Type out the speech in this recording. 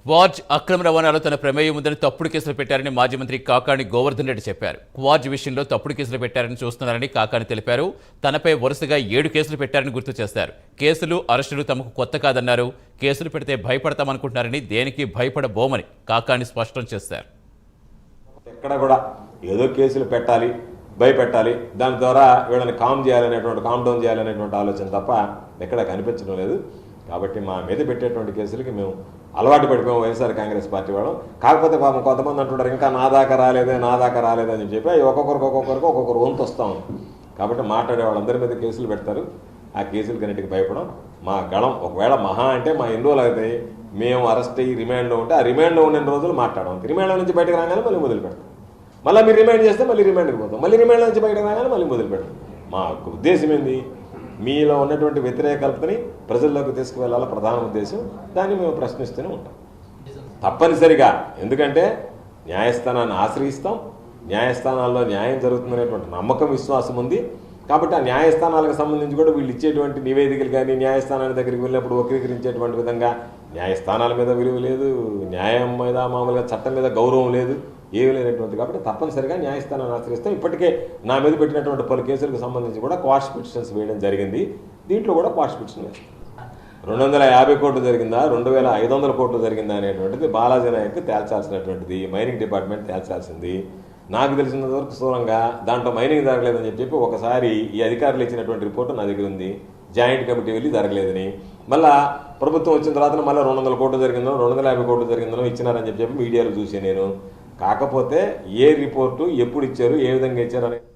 Quartz అక్రమ రవాణాలో తన ప్రమేయం ఉందని తప్పుడు కేసులు పెట్టారని మాజీ మంత్రి కాకాణి గోవర్ధన్ రెడ్డి చెప్పారు. క్వార్జ్ విషయంలో తప్పుడు కేసులు పెట్టారని చూస్తున్నారని కాకాణి తెలిపారు. తనపై వరుసగా 7 కేసులు పెట్టారని గుర్తు చేశారు. కేసులు, అరెస్టులు తమకు కొత్త కాదన్నారు. కేసులు పెడితే భయపడతామనుకుంటున్నారని, దేనికి భయపడబోమని కాకాణి స్పష్టం చేశారు. ఎక్కడ కూడా ఏదో కేసులు పెట్టాలి, భయపెట్టాలి, దాని ద్వారా వీళ్ళని కామ్ డౌన్ చేయాలనేటువంటి ఆలోచన తప్ప ఎక్కడ కనిపించడం లేదు. కాబట్టి మా మీద పెట్టేటువంటి కేసులకి మేము అలవాటు పడిపోయాం వైఎస్ఆర్ కాంగ్రెస్ పార్టీ వాళ్ళు. కాకపోతే పాపం కొంతమంది అంటుంటారు ఇంకా నా దాకా రాలేదని చెప్పి ఒక్కొక్కరు వంతు వస్తూ ఉంది. కాబట్టి మాట్లాడే వాళ్ళందరి మీద కేసులు పెడతారు. ఆ కేసులకన్నిటికి భయపడం మా గళం. ఒకవేళ మహా అంటే మా ఎన్ని రోజులు అవుతాయి మేము అరెస్ట్ అయ్యి రిమాండ్లో ఉంటే ఆ రిమాండ్లో ఉన్న రోజులు మాట్లాడడం, రిమాండ్లో నుంచి బయటకు రాగానే మళ్ళీ మొదలు పెడతాం. మళ్ళీ మీరు రిమాండ్ చేస్తే మళ్ళీ రిమాండ్కి పోతాం, మళ్ళీ రిమాండ్లో నుంచి బయటకు రాగానే మళ్ళీ మొదలు పెడతాం. మా ఉద్దేశం ఏంది, మీలో ఉన్నటువంటి వ్యతిరేకతని ప్రజల్లోకి తీసుకువెళ్ళాల ప్రధాన ఉద్దేశం. దాన్ని మేము ప్రశ్నిస్తూనే ఉంటాం తప్పనిసరిగా. ఎందుకంటే న్యాయస్థానాన్ని ఆశ్రయిస్తాం, న్యాయస్థానాల్లో న్యాయం జరుగుతుందనేటువంటి నమ్మకం, విశ్వాసం ఉంది. కాబట్టి ఆ న్యాయస్థానాలకు సంబంధించి కూడా వీళ్ళు ఇచ్చేటువంటి నివేదికలు కానీ న్యాయస్థానాల దగ్గరికి వెళ్ళినప్పుడు వక్రీకరించేటువంటి విధంగా న్యాయస్థానాల మీద విలువ లేదు, న్యాయం మీద మామూలుగా చట్టం మీద గౌరవం లేదు, ఏమీ లేనటువంటి. కాబట్టి తప్పనిసరిగా న్యాయస్థానాన్ని ఆశ్రయిస్తాం. ఇప్పటికే నా మీద పెట్టినటువంటి పలు కేసులకు సంబంధించి కూడా క్వాష్ పిటిషన్స్ వేయడం జరిగింది. దీంట్లో కూడా క్వాష్ పిటిషన్ వేస్తాం. 250 కోట్లు జరిగిందా, 2500 కోట్లు జరిగిందా అనేటువంటిది బాలాజీ నాయక్ తేల్చాల్సినటువంటిది, మైనింగ్ డిపార్ట్మెంట్ తేల్చాల్సింది. నాకు తెలిసినంత వరకు స్థూలంగా దాంట్లో మైనింగ్ జరగలేదని చెప్పి ఒకసారి ఈ అధికారులు ఇచ్చినటువంటి రిపోర్టు నా దగ్గర ఉంది. జాయింట్ కమిటీ వెళ్ళి జరగలేదని, మళ్ళీ ప్రభుత్వం వచ్చిన తర్వాత మళ్ళీ 200 కోట్లు జరిగిందో 250 కోట్లు జరిగిందో ఇచ్చినారని చెప్పి మీడియాలో చూసాను నేను. కాకపోతే ఏ రిపోర్టు ఎప్పుడు ఇచ్చారు, ఏ విధంగా ఇచ్చారు అనేది